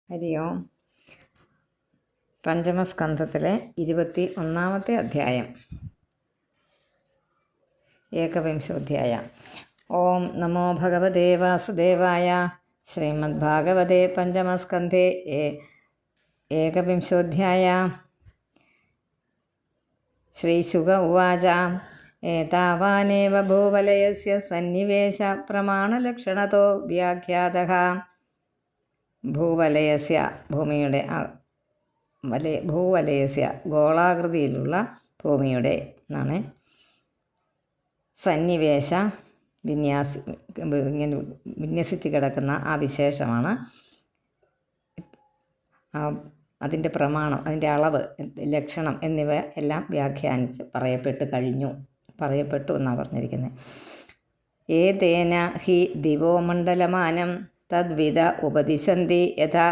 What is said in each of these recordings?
ഹരി ഓം. പഞ്ചമസ്കന്ധത്തിലെ 21-ാമത്തെ അധ്യായം, ഏകവിംശോധ്യായ. ഓം നമോ ഭഗവതേ വാസുദേവായ. ശ്രീമദ്ഭാഗവതേ പഞ്ചമസ്കന്ധേ ഏകവിംശോധ്യായ. ശ്രീശുക ഉവാച. ഏതാവാനേവ ഭൂവലയസ്യ സന്നിവേശ പ്രമാണലക്ഷണതോ വ്യാഖ്യാതഃ. ഭൂവലയസ്യ ഭൂമിയുടെ ഭൂവലയസ്യ ഗോളാകൃതിയിലുള്ള ഭൂമിയുടെ എന്നാണ്. സന്നിവേശ ഇങ്ങനെ വിന്യസിച്ച് കിടക്കുന്ന ആ വിശേഷമാണ്. അതിൻ്റെ പ്രമാണം, അതിൻ്റെ അളവ്, ലക്ഷണം എന്നിവ എല്ലാം വ്യാഖ്യാനിച്ച് പറയപ്പെട്ടു എന്നാണ് പറഞ്ഞിരിക്കുന്നത്. ഏതേന ഹി ദിവോമണ്ഡലമാനം തദ്വിധ ഉപദിശന്തി യഥാ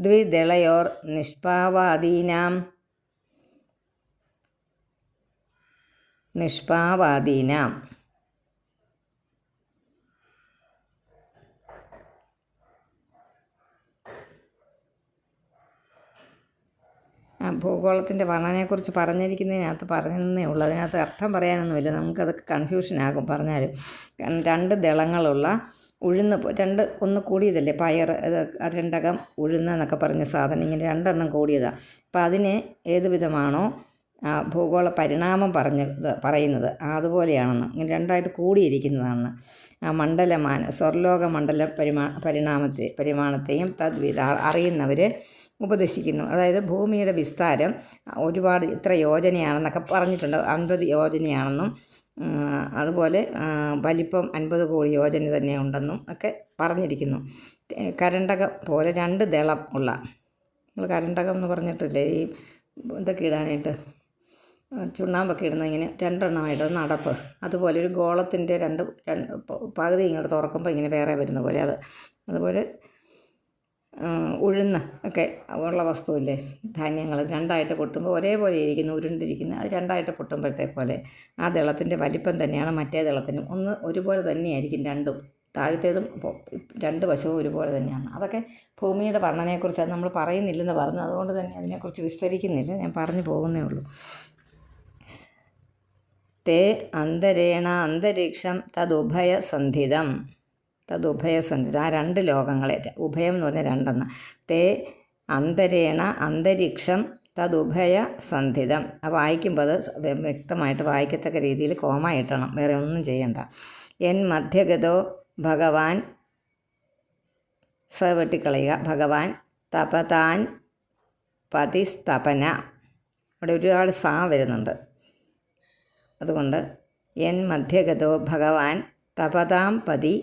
ദ്വിദളയോർ നിഷ്പാവാദീനാം. ഭൂഗോളത്തിൻ്റെ വർണ്ണനയെക്കുറിച്ച് പറഞ്ഞിരിക്കുന്നതിനകത്ത് പറഞ്ഞതേ ഉള്ളൂ. അതിനകത്ത് അർത്ഥം പറയാനൊന്നുമില്ല, നമുക്കതൊക്കെ കൺഫ്യൂഷനാകും പറഞ്ഞാലും. 2 ദളങ്ങളുള്ള ഉഴുന്ന്, ഒന്ന് കൂടിയതല്ലേ പയർ, രണ്ടകം ഉഴുന്ന് എന്നൊക്കെ പറഞ്ഞ സാധനം, ഇങ്ങനെ 2 എണ്ണം കൂടിയതാണ്. അപ്പം അതിന് ഏത് വിധമാണോ ഭൂഗോള പരിണാമം പറയുന്നത് അതുപോലെയാണെന്ന്, ഇങ്ങനെ 2ആയിട്ട് കൂടിയിരിക്കുന്നതാണെന്ന്. സ്വർലോക മണ്ഡല പരിമാണത്തെയും തദ്വിധ അറിയുന്നവർ ഉപദേശിക്കുന്നു. അതായത് ഭൂമിയുടെ വിസ്താരം ഒരുപാട് ഇത്ര യോജനയാണെന്നൊക്കെ പറഞ്ഞിട്ടുണ്ട്. 50 യോജനയാണെന്നും അതുപോലെ വലിപ്പം 50 കോടി യോജന തന്നെ ഉണ്ടെന്നും ഒക്കെ പറഞ്ഞിരിക്കുന്നു. കരണ്ടകം പോലെ 2 ദളം ഉള്ള, നമ്മൾ കരണ്ടകം എന്ന് പറഞ്ഞിട്ടില്ലേ ഈ ഇതൊക്കെ ഇടാനായിട്ട്, ചുണ്ണാമ്പൊക്കെ ഇടുന്ന, ഇങ്ങനെ 2 എണ്ണമായിട്ട് നടപ്പ്, അതുപോലെ ഒരു ഗോളത്തിൻ്റെ 2 പകുതി ഇങ്ങോട്ട് തുറക്കുമ്പോൾ ഇങ്ങനെ വേറെ വരുന്ന പോലെ അതുപോലെ ഉഴുന്ന് ഒക്കെ ഉള്ള വസ്തുവില്ലേ, ധാന്യങ്ങൾ 2ആയിട്ട് പൊട്ടുമ്പോൾ ഒരേപോലെ ഇരിക്കുന്നു, ഉരുണ്ടിരിക്കുന്നു. അത് 2ആയിട്ട് പൊട്ടുമ്പോഴത്തേപ്പോലെ ആ ദളത്തിൻ്റെ വലിപ്പം തന്നെയാണ് മറ്റേ ദളത്തിനും. ഒരുപോലെ തന്നെയായിരിക്കും രണ്ടും, താഴത്തേതും 2 വശവും ഒരുപോലെ തന്നെയാണ്. അതൊക്കെ ഭൂമിയുടെ വർണ്ണനയെക്കുറിച്ച് അത് നമ്മൾ പറയുന്നില്ലെന്ന് പറഞ്ഞു, അതുകൊണ്ട് തന്നെ അതിനെക്കുറിച്ച് വിസ്തരിക്കുന്നില്ല, ഞാൻ പറഞ്ഞു പോകുന്നേ ഉള്ളൂ. തേ അന്തരേണ അന്തരീക്ഷം തദുഭയസന്ധിതം. ആ 2 ലോകങ്ങളെ, ഉഭയം എന്ന് പറഞ്ഞാൽ 2. തേ അന്തരേണ അന്തരീക്ഷം തദുഭയസന്ധിതം. വായിക്കുമ്പോൾ അത് വ്യക്തമായിട്ട് വായിക്കത്തക്ക രീതിയിൽ കോമ ഇട്ടണം, വേറെ ഒന്നും ചെയ്യണ്ട. എൻ മധ്യഗതോ ഭഗവാൻ, സ വെട്ടിക്കളയുക, ഭഗവാൻ തപതാൻ പതിസ്തപന. അവിടെ ഒരുപാട് സാ വരുന്നുണ്ട്, അതുകൊണ്ട് എൻ മധ്യഗതോ ഭഗവാൻ തപതാം പതി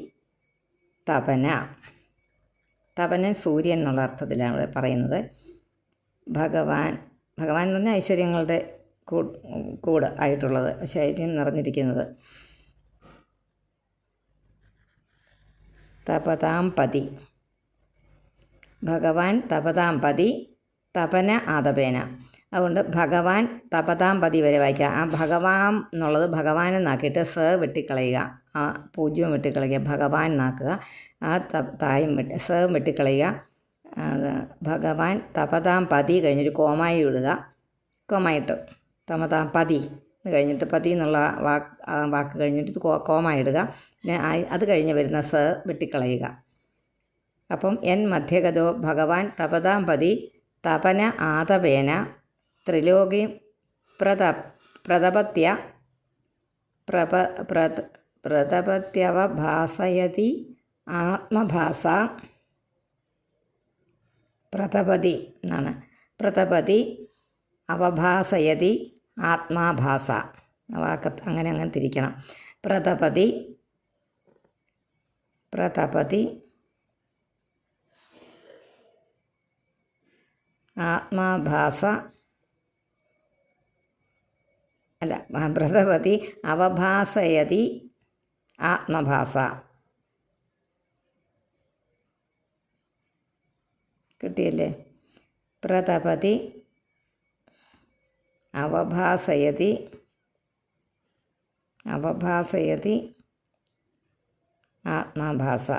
തപനൻ സൂര്യൻ എന്നുള്ള അർത്ഥത്തിലാണ് ഇവിടെ പറയുന്നത്. ഭഗവാൻ എന്ന് പറഞ്ഞാൽ ഐശ്വര്യങ്ങളുടെ കൂട് ആയിട്ടുള്ളത്, ഐശ്വര്യം നിറഞ്ഞിരിക്കുന്നത്. തപതാം പതി, ഭഗവാൻ തപതാം പതി തപന ആതപേന. അതുകൊണ്ട് ഭഗവാൻ തപതാം പതി വരെ വായിക്കുക. ആ ഭഗവാൻ എന്നുള്ളത് ഭഗവാൻ എന്നാക്കിയിട്ട് സ വെട്ടിക്കളയുക, ആ പൂജ്യവും വെട്ടിക്കളയുക, ഭഗവാൻ എന്നാക്കുക. ആ തായും സ വെട്ടിക്കളയുക. ഭഗവാൻ തപതാം പതി കഴിഞ്ഞൊരു കോമായി ഇടുക, കോമായിട്ട് തപതാം പതി കഴിഞ്ഞിട്ട് പതി എന്നുള്ള വാക്ക് കഴിഞ്ഞിട്ട് കോമായി ഇടുക. പിന്നെ അത് കഴിഞ്ഞ് വരുന്ന സ വെട്ടിക്കളയുക. അപ്പം എൻ മധ്യഗതോ ഭഗവാൻ തപതാം പതി തപന ആതപേന ത്രിലോകി പ്രതപത്യവഭാസയതി ആത്മഭാസ. പ്രതപതി എന്നാണ്, പ്രതപതി അവഭാസയതി ആത്മാഭാസ. വാക്ക് അങ്ങനെ തിരിക്കണം. പ്രതപതി ആത്മാഭാസ, അല്ല, പ്രതപതി അവഭാസയതി ആത്മഭാസ. കിട്ടിയല്ലേ? പ്രതപതി അവഭാസയതി ആത്മഭാസ.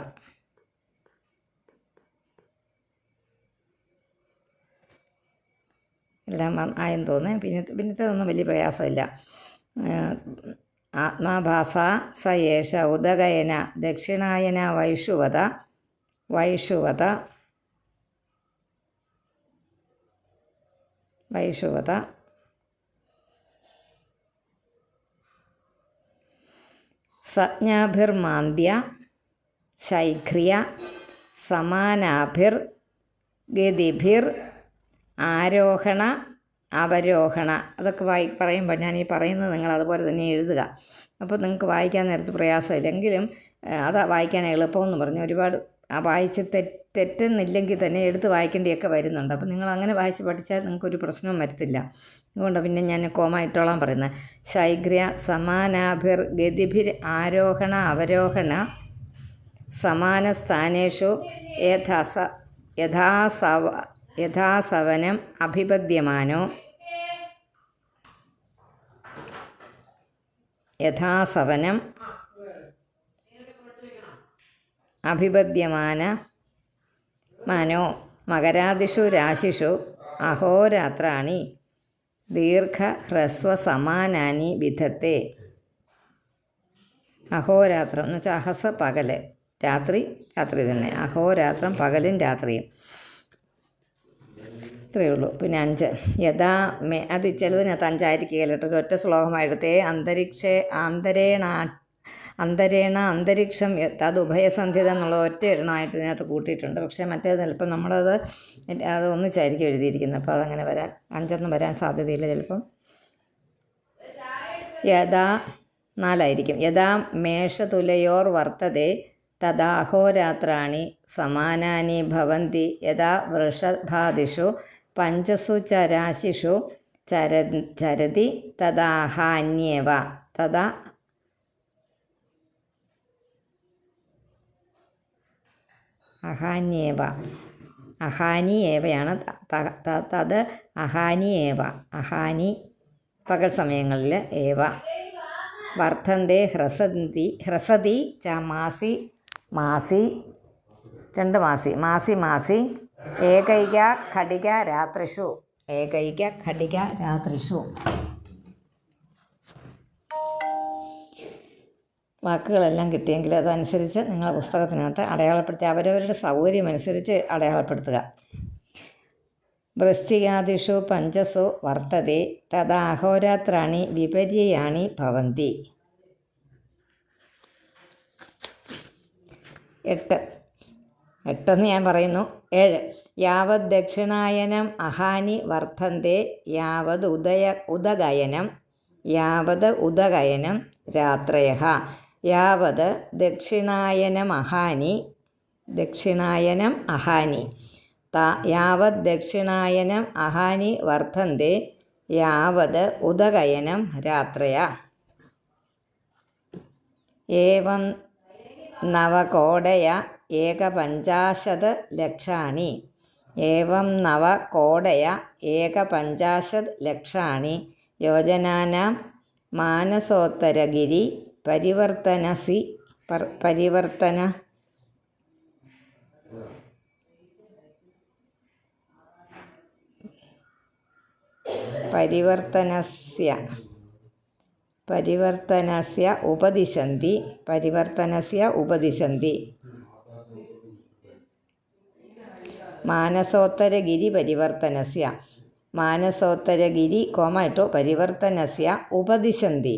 എല്ലാം ആയെന്ന് തോന്നുന്നു. പിന്നത്തേതൊന്നും വലിയ പ്രയാസമില്ല. ആത്മാഭാസ സ യേഷ ഉദകയന ദക്ഷിണായന വൈഷുവത സംജ്ഞാഭിർമാന്ദ്യ ശൈഖ്രിയ സമാനാഭിർ ഗതിഭിർ ആരോഹണ അവരോഹണ. അതൊക്കെ പറയുമ്പോൾ ഞാൻ ഈ പറയുന്നത് നിങ്ങൾ അതുപോലെ തന്നെ എഴുതുക. അപ്പോൾ നിങ്ങൾക്ക് വായിക്കാൻ നേരത്ത് പ്രയാസമില്ലെങ്കിലും അതാ വായിക്കാൻ എളുപ്പമെന്ന് പറഞ്ഞു. ഒരുപാട് വായിച്ച് തെറ്റുന്നില്ലെങ്കിൽ തന്നെ എടുത്ത് വായിക്കേണ്ടിയൊക്കെ വരുന്നുണ്ട്. അപ്പോൾ നിങ്ങൾ അങ്ങനെ വായിച്ച് പഠിച്ചാൽ നിങ്ങൾക്കൊരു പ്രശ്നവും വരത്തില്ല. അതുകൊണ്ട് പിന്നെ ഞാൻ കോമ ഇട്ടോളാൻ പറയുന്നത്. ശൈഗ്ര്യ സമാനാഭിർ ഗതിഭിർ ആരോഹണ അവരോഹണ സമാന സ്ഥാനേഷു യഥാസവനം അഭിപദ്യമാനോ മകരാദിഷു രാശിഷു അഹോരാത്രാണി ദീർഘഹ്രസ്വസമാനാനി വിധത്തെ. അഹോരാത്രം എന്ന് വെച്ചാൽ അഹസ പകല്, രാത്രി തന്നെ. അഹോരാത്രം പകലും രാത്രിയും. ഇത്രയേ ഉള്ളൂ. പിന്നെ 5 അത് ചിലതിനകത്ത് 5 ആയിരിക്കുകയില്ല കേട്ടോ. ഒറ്റ ശ്ലോകമായെടുത്തേ. അന്തരീക്ഷം അത് ഉഭയസന്ധിതം എന്നുള്ള ഒറ്റ എണ്ണമായിട്ട് ഇതിനകത്ത് കൂട്ടിയിട്ടുണ്ട്. പക്ഷേ മറ്റേത് ചിലപ്പം നമ്മളത് ഒന്നിച്ചായിരിക്കും എഴുതിയിരിക്കുന്നത്. അപ്പോൾ അതങ്ങനെ 5 വരാൻ സാധ്യതയില്ല. ചിലപ്പം 4 യഥാ മേഷതുലയോർ വർത്തതേ തദാഹോരാത്രാണി സമാനാനി ഭവന്തി യഥാ വൃഷഭാദിഷു പഞ്ചസു ചരാശിഷു ചരതി തദാഹാന്യേവ. അഹാനിയേവയാണ്. തത് അഹാനിയേവ. അഹാനി പകൽ സമയങ്ങളിൽ ഏവ. വർദ്ധന്തേ ഹ്രസതി ച മാസി 2 മാസി ഏകൈക ഘടിക രാത്രിഷു. വാക്കുകളെല്ലാം കിട്ടിയെങ്കിൽ അതനുസരിച്ച് നിങ്ങളെ പുസ്തകത്തിനകത്ത് അടയാളപ്പെടുത്തി അവരവരുടെ സൗകര്യമനുസരിച്ച് അടയാളപ്പെടുത്തുക. വൃശ്ചികാദിഷു പഞ്ചസു വർത്തതേ തദാഹോരാത്രാണി വിപര്യാണി ഭവന്തി. 8 ഞാൻ പറയുന്നു. 7 യാവത് ദക്ഷിണായനം അഹാനി വർദ്ധന്തേ യാവത് ഉദഗയനം രാത്രയഃ. യാവത് ദക്ഷിണായനം അഹാനി യാവത് ദക്ഷിണായനം അഹാനി വർദ്ധന്തേ യാവത് ഉദഗയനം രാത്രയ. ഏവം നവകോടയ ഏകപഞ്ചാശത് ലക്ഷാണി. യോജനാനാം മാനസോത്തരഗിരി പരിവർത്തനസ്യ ഉപദിശന്തി. മാനസോത്തരഗിരി കോമ ഇട്ടു പരിവർത്തനസ്യ ഉപദിശന്തി.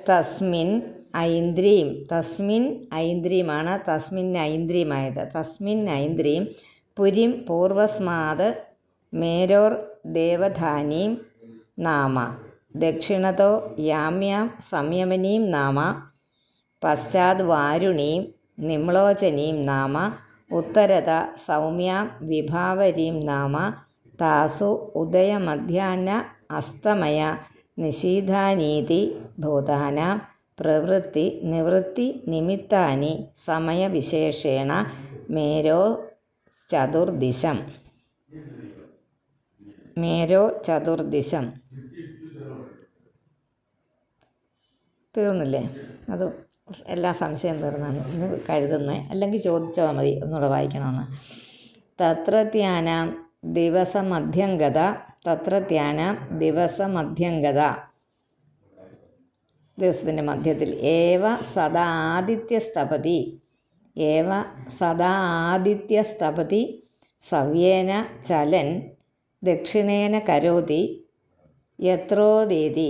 തസ്മിൻ ഐന്ദ്രീമാണ് തസ്മിൻ ഐന്ദ്രീം പുരിം പൂർവസ്മാത് മേരോർ ദേവധാനീം നാമ. ദക്ഷിണതോ യാമ്യാം സംയമനീം നാമ. പശ്ചാത് വാരുണീം നിമ്ലോചനീം നാമ. ഉത്തരത സൗമ്യാം വിഭാവരീം നാമ. താസു ഉദയമധ്യാഹ്ന അസ്തമയ നിശീഥാനീതി ഭൂതാനാം പ്രവൃത്തി നിവൃത്തി നിമിത്താനി സമയവിശേഷേണ മേരോ ചതുർദിശം. തീർന്നില്ലേ? അത് എല്ലാ സംശയം തീർന്നാണ് എന്ന് കരുതുന്നത്. അല്ലെങ്കിൽ ചോദിച്ചാൽ മതി ഒന്നുകൂടെ വായിക്കണമെന്ന്. തത്രത്യാനാം ദിവസമധ്യംഗത തത്രത്യാനാം ദിവസമധ്യംഗത, ദിവസത്തിൻ്റെ മധ്യത്തിൽ. ഏവ സദാ ആദിത്യസ്തപതി, ഏവ സദാ ആദിത്യസ്തപതി സവ്യേന ചലൻ ദക്ഷിണേന കരോതി യത്രോദേതി,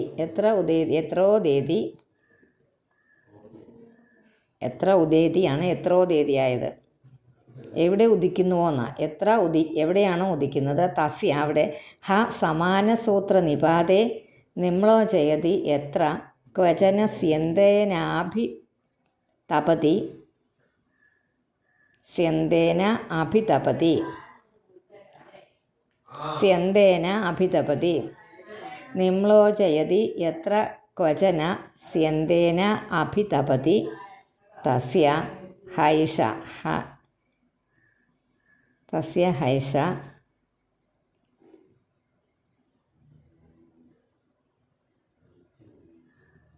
എത്ര ഉദേതിയാണ് യത്രോദേതിയായത്. എവിടെ ഉദിക്കുന്നുവോ എന്നാ, എവിടെയാണോ ഉദിക്കുന്നത്, തസ്യ അവിടെ, ഹ സമാനസൂത്ര നിപാതേ നിമ്ലോ ചെയ്യതി എത്ര ക്വചന സ്യന്തേന അഭിതപതി നിമ്ലോചയതി യത്ര ക്വചന സ്യന്തേന അഭിതപതി തസ്യ ഹൈഷ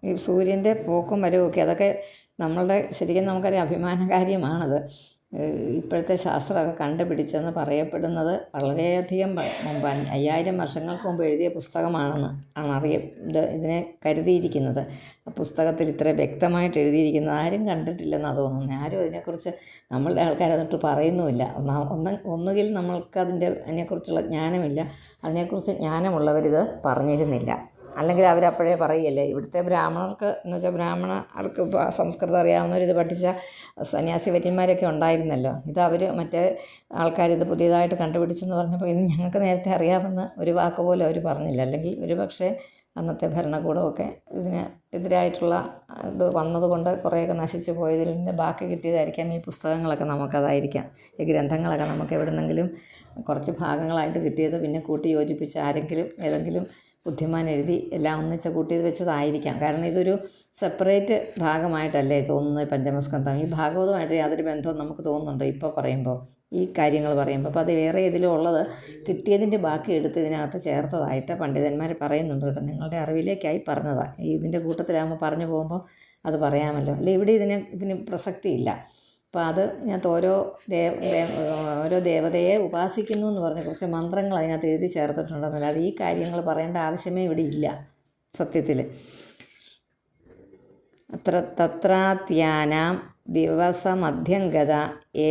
ഈ സൂര്യൻ്റെ പോക്കും വരവുമൊക്കെ അതൊക്കെ നമ്മളുടെ ശരിക്കും നമുക്കറിയാം അഭിമാന കാര്യമാണത്. ഇപ്പോഴത്തെ ശാസ്ത്രമൊക്കെ കണ്ടുപിടിച്ചെന്ന് പറയപ്പെടുന്നത് വളരെയധികം മുമ്പ് 5000 വർഷങ്ങൾക്ക് മുമ്പ് എഴുതിയ പുസ്തകമാണെന്ന് ആണ് ഇതിനെ കരുതിയിരിക്കുന്നത്. ആ പുസ്തകത്തിൽ ഇത്ര വ്യക്തമായിട്ട് എഴുതിയിരിക്കുന്നത് ആരും കണ്ടിട്ടില്ലെന്നാണ് തോന്നുന്നത്. ആരും അതിനെക്കുറിച്ച് നമ്മളുടെ ആൾക്കാർ അതിട്ട് പറയുന്നുമില്ല. ഒന്നുകിൽ അതിനെക്കുറിച്ചുള്ള ജ്ഞാനമില്ല, അതിനെക്കുറിച്ച് ജ്ഞാനമുള്ളവരിത് പറഞ്ഞിരുന്നില്ല, അല്ലെങ്കിൽ അവരപ്പോഴേ പറയുകയല്ലേ. ഇവിടുത്തെ ബ്രാഹ്മണർക്ക് എന്ന് വെച്ചാൽ ബ്രാഹ്മണർക്ക് സംസ്കൃതം അറിയാവുന്നവരിത് പഠിച്ച സന്യാസി വര്യന്മാരൊക്കെ ഉണ്ടായിരുന്നല്ലോ. ഇത് അവർ മറ്റേ ആൾക്കാരിത് പുതിയതായിട്ട് കണ്ടുപിടിച്ചെന്ന് പറഞ്ഞപ്പോൾ ഇത് ഞങ്ങൾക്ക് നേരത്തെ അറിയാമെന്ന് ഒരു വാക്ക് പോലും അവർ പറഞ്ഞില്ല. അല്ലെങ്കിൽ ഒരു പക്ഷേ അന്നത്തെ ഭരണകൂടമൊക്കെ ഇതിന് എതിരായിട്ടുള്ള ഇത് വന്നതുകൊണ്ട് കുറേയൊക്കെ നശിച്ചു പോയതിൽ നിന്ന് ബാക്കി കിട്ടിയതായിരിക്കാം ഈ പുസ്തകങ്ങളൊക്കെ. നമുക്കതായിരിക്കാം ഈ ഗ്രന്ഥങ്ങളൊക്കെ നമുക്ക് എവിടെന്നെങ്കിലും കുറച്ച് ഭാഗങ്ങളായിട്ട് കിട്ടിയത് പിന്നെ കൂട്ടി യോജിപ്പിച്ച് ഏതെങ്കിലും ബുദ്ധിമാൻ എഴുതി എല്ലാം ഒന്നിച്ച് കൂട്ടിയത് വെച്ചതായിരിക്കാം. കാരണം ഇതൊരു സെപ്പറേറ്റ് ഭാഗമായിട്ടല്ലേ തോന്നുന്നത് പഞ്ചമസ്കന്ധം. ഈ ഭാഗവതമായിട്ട് യാതൊരു ബന്ധവും നമുക്ക് തോന്നുന്നുണ്ടോ ഇപ്പോൾ പറയുമ്പോൾ, ഈ കാര്യങ്ങൾ പറയുമ്പോൾ? അപ്പോൾ അത് വേറെ ഇതിലും ഉള്ളത് കിട്ടിയതിൻ്റെ ബാക്കി എടുത്ത് ഇതിനകത്ത് ചേർത്തതായിട്ട് പണ്ഡിതന്മാർ പറയുന്നുണ്ട് കേട്ടോ. നിങ്ങളുടെ അറിവിലേക്കായി പറഞ്ഞതാണ്. ഇതിൻ്റെ കൂട്ടത്തിലാകുമ്പോൾ പറഞ്ഞു പോകുമ്പോൾ അത് പറയാമല്ലോ. അല്ലെ, ഇവിടെ ഇതിന് പ്രസക്തിയില്ല. അപ്പോൾ അത് ഇതിനകത്ത് ഓരോ ദേവതയെ ഉപാസിക്കുന്നു എന്ന് പറഞ്ഞ് കുറച്ച് മന്ത്രങ്ങൾ അതിനകത്ത് എഴുതി ചേർത്തിട്ടുണ്ടെന്നല്ല, അത് ഈ കാര്യങ്ങൾ പറയേണ്ട ആവശ്യമേ ഇവിടെ ഇല്ല സത്യത്തിൽ. തത്രാത്യാനാം ദിവസമധ്യംഗത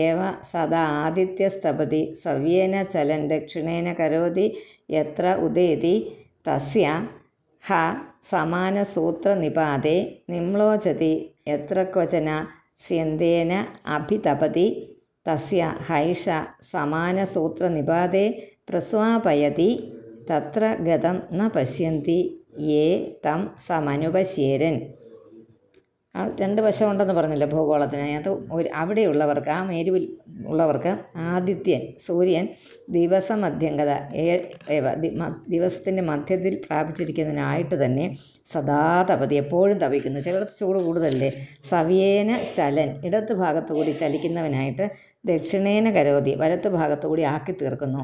ഏവ സദാ ആദിത്യസ്തപതി സവ്യേന ചലൻ ദക്ഷിണേന കരോതി യത്ര ഉദേതി തസ്യ ഹ സമാനസൂത്ര നിപാതേ നിമ്ലോചതി യത്ര ക്വചന സ്യന്തേന അഭിതപതി തസ്യ ഹൈഷ സമാനസൂത്ര നിപാതേ പ്രസ്വാപയതി തത്ര ഗതം ന പശ്യന്തി യേ തം സമനുപശ്യേരൻ. ആ 2 വശമുണ്ടെന്ന് പറഞ്ഞില്ല ഭൂഗോളത്തിന്. അതിനകത്ത് അവിടെയുള്ളവർക്ക്, ആ മേരുവിൽ ഉള്ളവർക്ക് ആദിത്യൻ സൂര്യൻ ദിവസമധ്യംഗത ദിവസത്തിൻ്റെ മധ്യത്തിൽ പ്രാപിച്ചിരിക്കുന്നതിനായിട്ട് തന്നെ സദാ തപതി എപ്പോഴും തപിക്കുന്നു. ചിലർക്ക് ചൂട് കൂടുതലല്ലേ. സവ്യേന ചലൻ ഇടത്ത് ഭാഗത്തുകൂടി ചലിക്കുന്നവനായിട്ട് ദക്ഷിണേന കരോതി വലത്ത് ഭാഗത്തുകൂടി ആക്കി തീർക്കുന്നു.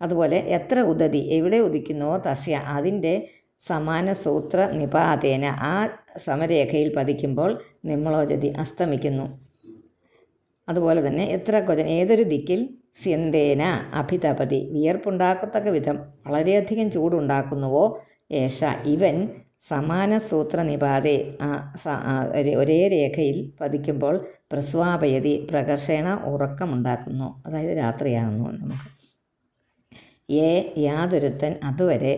അതുപോലെ എത്ര ഉദതി എവിടെ ഉദിക്കുന്നുവോ തസ്യ അതിൻ്റെ സമാനസൂത്ര നിപാതേന ആ സമരേഖയിൽ പതിക്കുമ്പോൾ നിമ്ലോചതി അസ്തമിക്കുന്നു. അതുപോലെ തന്നെ എത്ര ക്വചന ഏതൊരു ദിക്കിൽ സ്യന്തേന അഭിതപതി വിയർപ്പുണ്ടാക്കത്തക്ക വിധം വളരെയധികം ചൂടുണ്ടാക്കുന്നുവോ ഏഷ ഇവൻ സമാനസൂത്ര നിപാതേ ഒരേ രേഖയിൽ പതിക്കുമ്പോൾ പ്രസ്വാപയതി പ്രകർഷേണ ഉറക്കമുണ്ടാക്കുന്നു, അതായത് രാത്രിയാകുന്നു. നമുക്ക് യാതൊരുത്തൻ അതുവരെ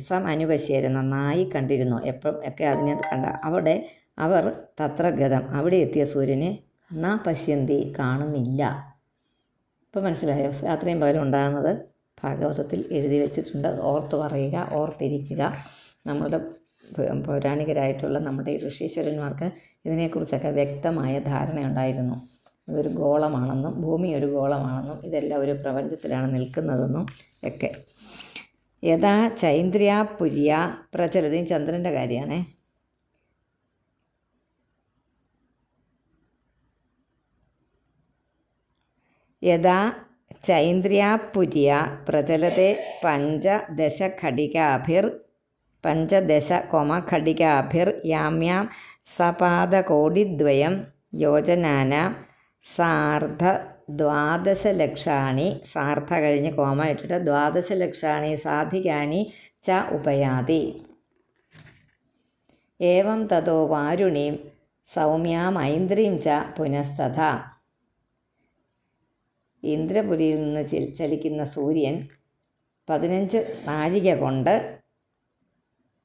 സമനുപശ്യേരൻ നന്നായി കണ്ടിരുന്നു, എപ്പം ഒക്കെ അതിനെ കണ്ട അവിടെ അവർ തത്രഗതം അവിടെ എത്തിയ സൂര്യനെ ന പശ്യന്തി കാണുന്നില്ല. ഇപ്പോൾ മനസ്സിലായോ? രാത്രിയും പകലും ഉണ്ടാകുന്നത് ഭാഗവതത്തിൽ എഴുതി വെച്ചിട്ടുണ്ട്. ഓർത്ത് പറയുക, ഓർത്തിരിക്കുക. നമ്മളുടെ പൗരാണികരായിട്ടുള്ള നമ്മുടെ ഈ ഋഷീശ്വരന്മാർക്ക് ഇതിനെക്കുറിച്ചൊക്കെ വ്യക്തമായ ധാരണയുണ്ടായിരുന്നു. ഇതൊരു ഗോളമാണെന്നും ഭൂമി ഒരു ഗോളമാണെന്നും ഇതെല്ലാം ഒരു പ്രപഞ്ചത്തിലാണ് നിൽക്കുന്നതെന്നും ഒക്കെ. യഥാ ചൈന്ദ്രിയാപുര്യ പ്രചലതി ചന്ദ്രൻ്റെ കാര്യമാണേ. യഥാ ചൈന്ദ്രിയാപുര്യ പ്രചലത്തെ 15 യാമ്യാം സപാദകോടിദ്വയം യോജനാനാം സാർദ്ധ ദ്വാദശലക്ഷാണി സാർത്ഥ കഴിഞ്ഞ് കോമ ഇട്ടിട്ട് ദ്വാദശലക്ഷാണി സാധികാനി ച ഉപയാതി. ഏവം തതോ വാരുണീം സൗമ്യാം ഐന്ദ്രീം ച പുനസ്തഥ. ഇന്ദ്രപുരിയിൽ നിന്ന് ചലിക്കുന്ന സൂര്യൻ 15 നാഴിക കൊണ്ട്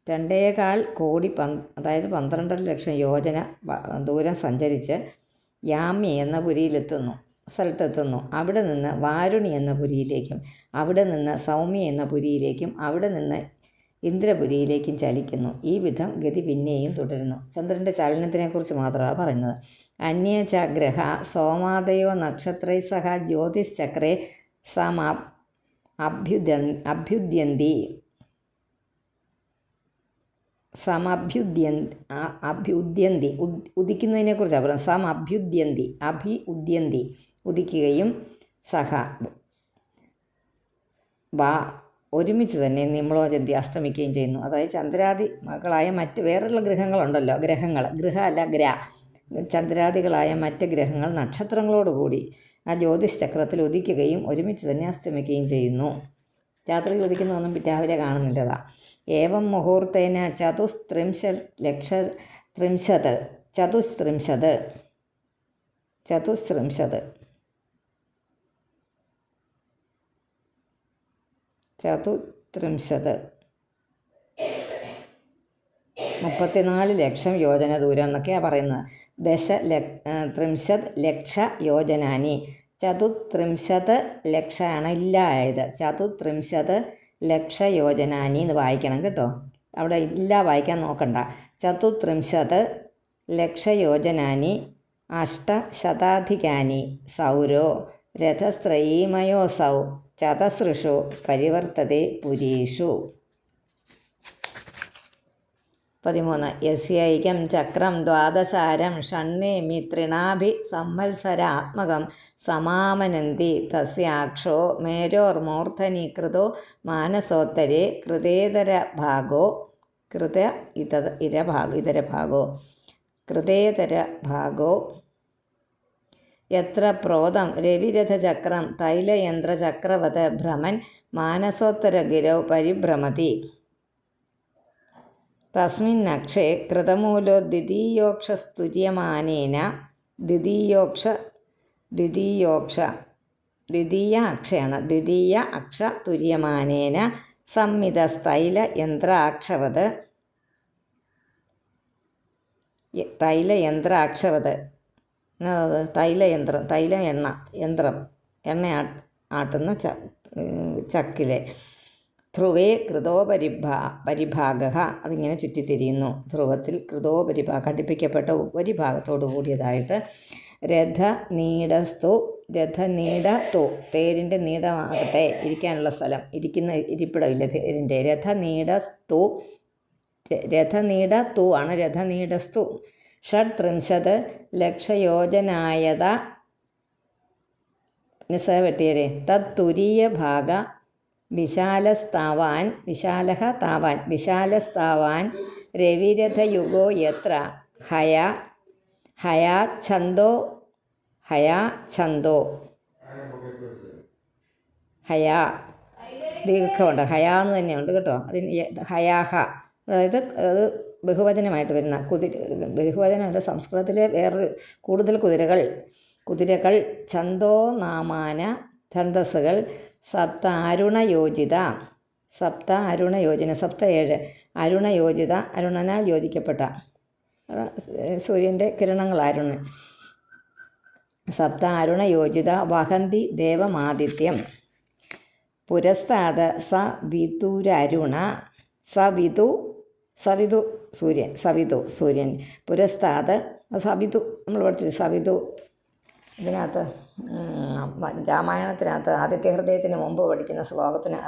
2.25 കോടി അതായത് 12.5 ലക്ഷം യോജന ദൂരം സഞ്ചരിച്ച് യാമി എന്ന സ്ഥലത്തെത്തുന്നു. അവിടെ നിന്ന് വാരുണി എന്ന പുരിയിലേക്കും അവിടെ നിന്ന് സൗമ്യ എന്ന പുരിയിലേക്കും അവിടെ നിന്ന് ഇന്ദ്രപുരിയിലേക്കും ചലിക്കുന്നു. ഈ വിധം ഗതി പിന്നെയും തുടരുന്നു. ചന്ദ്രൻ്റെ ചലനത്തിനെക്കുറിച്ച് മാത്രമാണ് പറയുന്നത്. അന്യേച ഗ്രഹ സോമാദയോ നക്ഷത്രൈ സഹ ജ്യോതിശ്ചക്രേ അഭ്യുദ്യന്തി ഉദിക്കുന്നതിനെക്കുറിച്ചാണ് പറയുന്നത്. അഭ്യുദ്യന്തി ഉദിക്കുകയും സഹ ഒരുമിച്ച് തന്നെ നിമ്ലോചന്തി അസ്തമിക്കുകയും ചെയ്യുന്നു. അതായത് ചന്ദ്രാദികളായ മറ്റ് വേറെയുള്ള ഗ്രഹങ്ങളുണ്ടല്ലോ, ഗ്രഹ അല്ല ചന്ദ്രാദികളായ മറ്റ് ഗ്രഹങ്ങൾ നക്ഷത്രങ്ങളോടുകൂടി ആ ജ്യോതിശ്ചക്രത്തിൽ ഉദിക്കുകയും ഒരുമിച്ച് തന്നെ അസ്തമിക്കുകയും ചെയ്യുന്നു. രാത്രിയിൽ ഉദിക്കുന്നതൊന്നും രാവിലെ കാണുന്നില്ലതാ. ഏവം മുഹൂർത്തേന ചതുസ്ത്രിംശത് 34 ലക്ഷം യോജന ദൂരം എന്നൊക്കെയാണ് പറയുന്നത്. 30 ലക്ഷ യോജനാനി. 34 ലക്ഷമാണ് ഇല്ലായത്. 34 ലക്ഷ യോജനാനി എന്ന് വായിക്കണം കേട്ടോ. അവിടെ ഇല്ല വായിക്കാൻ നോക്കണ്ട. 34 ലക്ഷ യോജനാനി 8 സൗരോ രഥസ്ത്രയീമയോസൗ ചതസൃഷു പരിവർത്തതേ പുരീഷു. 13 യസ്യൈകം ചക്രം ദ്വാദശാരം ഷണ്ണേമി തൃണാഭി സംവത്സരാത്മകം സമാമനന്തി തസ്യാക്ഷോ മേരോർമൂർധനി കൃതോ മാനസോത്തരേ കൃതേതരഭാഗോ യത്ര പ്രോതം രവിരഥചക്രം തൈലയന്ത്രചക്രവത് ഭ്രമൻ മാനസോത്തരഗിരൗ പരിഭ്രമതി. തസ്മിന്നക്ഷേ കൃതമൂലോ ദ്വിതീയോക്ഷസ്തുര്യമാനേന ദ്വിതീയ അക്ഷ തുര്യമാനേന സംമിതസ്തൈല യന്ത്രാക്ഷവത് എണ്ണ ആട്ടുന്ന ചക്കിലെ ധ്രുവേ കൃതോപരിഭാഗ അതിങ്ങനെ ചുറ്റിത്തിരിയുന്നു. ധ്രുവത്തിൽ ഘടിപ്പിക്കപ്പെട്ട ഉപരിഭാഗത്തോടു കൂടിയതായിട്ട് രഥനീടസ്തു തേരിൻ്റെ നീടമാകട്ടെ, ഇരിക്കാനുള്ള സ്ഥലം, ഇരിപ്പിടമില്ല തേരിൻ്റെ. രഥനീടത്തു ആണ് രഥനീടസ്തു. 36 ലക്ഷയോജനായത വെട്ടിയരെ തത്തുരീയഭാഗ വിശാലസ്താവാൻ രവിരഥയുഗോ യത്ര ഹയാച്ഛന്തോ ദീർഘമുണ്ട്. ഹയാന്ന് തന്നെയുണ്ട് കേട്ടോ. അതിന് ഹയാഹ, അതായത് അത് ബഹുവചനമായിട്ട് വരുന്ന ബഹുവചനമല്ല, സംസ്കൃതത്തിലെ വേറൊരു കൂടുതൽ കുതിരകൾ ഛന്ദോനാമാന ഛന്ദസ്സുകൾ 7 അരുണയോജിത 7 അരുണയോജിത അരുണനാൽ യോജിക്കപ്പെട്ട സൂര്യൻ്റെ കിരണങ്ങൾ അരുണൻ. 7 അരുണയോജിത വഹന്തി ദേവമാദിത്യം. പുരസ്താത് സവിതുരരുണ സവിതു സൂര്യൻ പുരസ്താത് സവിതു നമ്മൾ പഠിച്ചിട്ട് സവിതു. ഇതിനകത്ത് രാമായണത്തിനകത്ത് ആദിത്യഹൃദയത്തിന് മുമ്പ് പഠിക്കുന്ന ശ്ലോകത്തിന്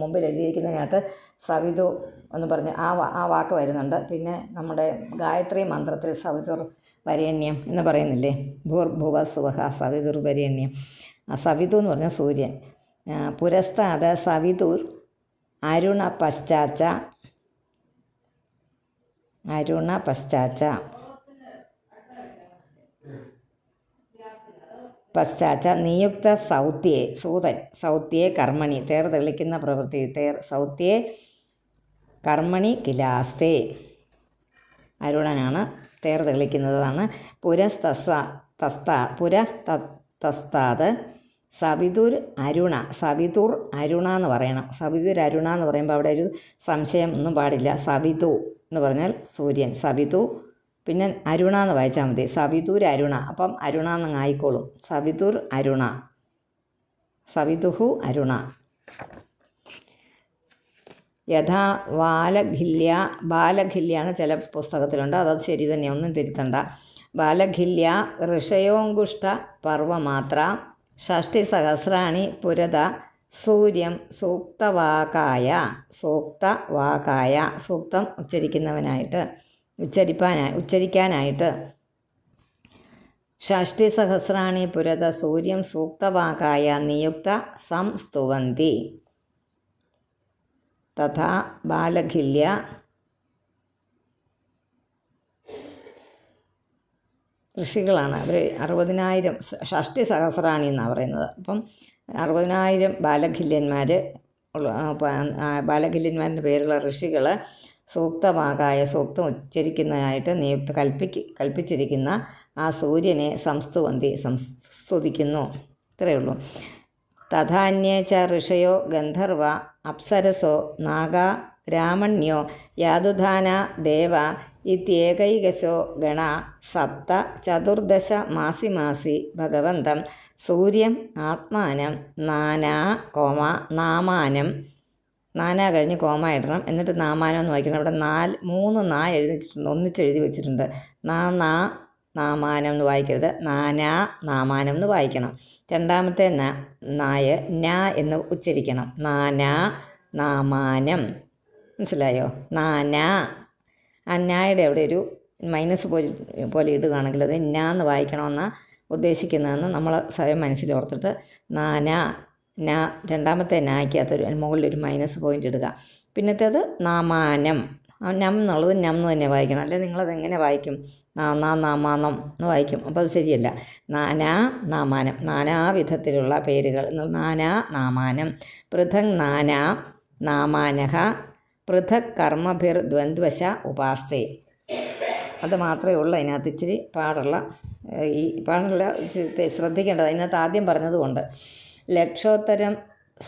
മുമ്പിൽ എഴുതിയിരിക്കുന്നതിനകത്ത് സവിതു എന്ന് പറഞ്ഞ് ആ വാക്ക് വരുന്നുണ്ട്. പിന്നെ നമ്മുടെ ഗായത്രി മന്ത്രത്തിൽ സവിതുർ വരേണ്യം എന്ന് പറയുന്നില്ലേ, ഭൂർഭുവ സുവഹ സവിതുർ വരേണ്യം. ആ സവിതു എന്ന് പറഞ്ഞാൽ സൂര്യൻ. പുരസ്താത് സവിതുർ അരുണ പശ്ചാച്ച പശ്ചാച്ച നിയുക്ത സൗത്യേ സൂതൻ സൗത്യേ കർമ്മണി തേർ തെളിക്കുന്ന പ്രവൃത്തി സൗത്യേ കർമ്മണി കിലാസ്തേ അരുണനാണ് തേർ തെളിക്കുന്നതാണ്. പുരസ്തസ്താത് സവിതുർ അരുണ എന്ന് പറയണം. സവിതുർ അരുണ എന്ന് പറയുമ്പോൾ അവിടെ ഒരു സംശയം ഒന്നും പാടില്ല. സവിതു എന്ന് പറഞ്ഞാൽ സൂര്യൻ, സവിതു പിന്നെ അരുണ എന്ന് വായിച്ചാൽ മതി. സവിതുർ അരുണ, അപ്പം അരുണ എന്നങ്ങ് ആയിക്കോളും. സവിതുർ അരുണ, സവിതുഹു അരുണ. യഥാ ബാലഖില്യ എന്ന് ചില പുസ്തകത്തിലുണ്ട്, അതത് ശരി തന്നെ, ഒന്നും തിരുത്തണ്ട. ബാലഖില്യ ഋഷയോങ്കുഷ്ട പർവമാത്ര ഷഷ്ടിസഹസ്രാണി പുരത സൂര്യം സൂക്തവാകായ സൂക്തം ഉച്ചരിക്കാനായിട്ട് ഷഷ്ടിസഹസ്രാണി പുരത സൂര്യം സൂക്തവാകായ നിയുക്ത സംസ്തുവന്തി തഥാ ബാലഖില്യ ഋഷികളാണ് അവർ. 60,000 ഷഷ്ടി സഹസ്രാണി എന്നാണ് പറയുന്നത്. അപ്പം 60,000 ബാലഖില്യന്മാരുടെ പേരുള്ള ഋഷികൾ സൂക്തവാകായ സൂക്തം ഉച്ചരിക്കുന്നതിനായിട്ട് കൽപ്പിച്ചിരിക്കുന്ന ആ സൂര്യനെ സ്തുതിക്കുന്നു. ഇത്രയേ ഉള്ളൂ. തഥാന്യേ ച ഋഷയോ ഗന്ധർവ അപ്സരസോ നാഗ ബ്രാഹ്മണ്യോ യാതുധാന ദേവ ഇത്യേകൈകശോ ഗണ സപ്ത ചതുർദശ മാസി ഭഗവന്തം സൂര്യം ആത്മാനം നാമാനം നാനാ കഴിഞ്ഞ് കോമ ഇടണം. എന്നിട്ട് നാമാനം എന്ന് വായിക്കണം. അവിടെ 3 എഴുതി വെച്ചിട്ടുണ്ട്, ഒന്നിച്ചെഴുതി വെച്ചിട്ടുണ്ട്. നാമാനം എന്ന് വായിക്കരുത്, നാമാനം എന്ന് വായിക്കണം. രണ്ടാമത്തെ നായ എന്ന് ഉച്ചരിക്കണം. നാമാനം. മനസ്സിലായോ? ആ നായുടെ അവിടെ ഒരു മൈനസ് പോലെ ഇടുകയാണെങ്കിൽ അത് എന്ന് വായിക്കണമെന്നാണ് ഉദ്ദേശിക്കുന്നതെന്ന് നമ്മൾ സ്വയം മനസ്സിലോർത്തിട്ട് രണ്ടാമത്തെ നായ്ക്കകത്തൊരു മുകളിലൊരു മൈനസ് പോയിൻ്റ് ഇടുക. പിന്നത്തേത് നാമാനം. നം എന്നുള്ളത് നം എന്ന് തന്നെ വായിക്കണം. അല്ലെങ്കിൽ നിങ്ങളതെങ്ങനെ വായിക്കും? നാമാനം എന്ന് വായിക്കും. അപ്പോൾ അത് ശരിയല്ല. നാമാനം, നാനാവിധത്തിലുള്ള പേരുകൾ. നാമാനം. പൃഥക് നാമാനഹ പൃഥക് കർമ്മഭിർ ദ്വന്ദ്വശ ഉപാസ്തേ. അത് മാത്രമേ ഉള്ളൂ അതിനകത്ത് ഇച്ചിരി പാടുള്ള ശ്രദ്ധിക്കേണ്ടത്. അതിനകത്ത് ആദ്യം പറഞ്ഞതുകൊണ്ട് ലക്ഷോത്തരം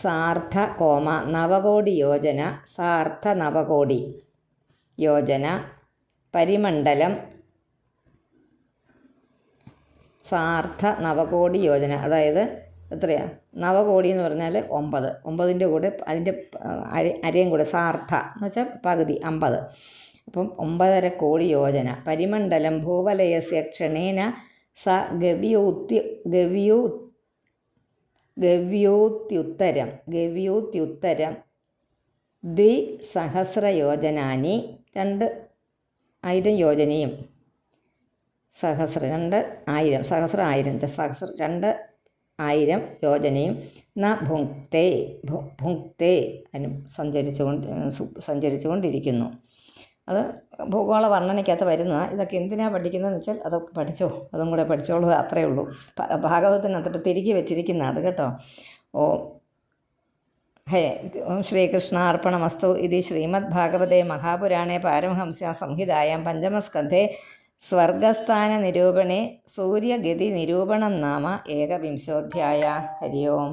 സാർദ്ധ കോമ നവകോടി യോജന സാർദ്ധ നവകോടി യോജന പരിമണ്ഡലം സാർദ്ധ നവകോടി യോജന. അതായത് എത്രയാണ്? നവകോടി എന്ന് പറഞ്ഞാൽ 9. 9ൻ്റെ കൂടെ അതിൻ്റെ അരയും കൂടെ സാർദ്ധ എന്ന് വെച്ചാൽ പകുതി 50. അപ്പം 9.5 കോടി യോജന. പരിമണ്ഡലം ഭൂവലയസ്യ ക്ഷണേന സ ഗവ്യൂത്യുത്തരം 2,000 യോജനാനി 2,000 യോജനയും 2,000 യോജനയും ഭുങ്ക്തേ അതിന് സഞ്ചരിച്ചുകൊണ്ടിരിക്കുന്നു. അത് ഭൂഗോള വർണ്ണനയ്ക്കകത്ത് വരുന്നതാണ്. ഇതൊക്കെ എന്തിനാണ് പഠിക്കുന്നതെന്ന് വെച്ചാൽ അതൊക്കെ പഠിച്ചോ, അതും കൂടെ പഠിച്ചോളൂ, അത്രയേ ഉള്ളൂ. ഭാഗവതത്തിനകത്തിട്ട് തിരികെ വെച്ചിരിക്കുന്ന അത് കേട്ടോ. ശ്രീകൃഷ്ണ അർപ്പണമസ്തു. ഇത് ശ്രീമദ് ഭാഗവതേ മഹാപുരാണേ പാരമഹംസ്യാ സംഹിതായാം പഞ്ചമസ്കന്ധേ സ്വർഗസ്ഥാന നിരൂപണേ സൂര്യഗതി നിരൂപണം നാമ 1 ഹരി ഓം.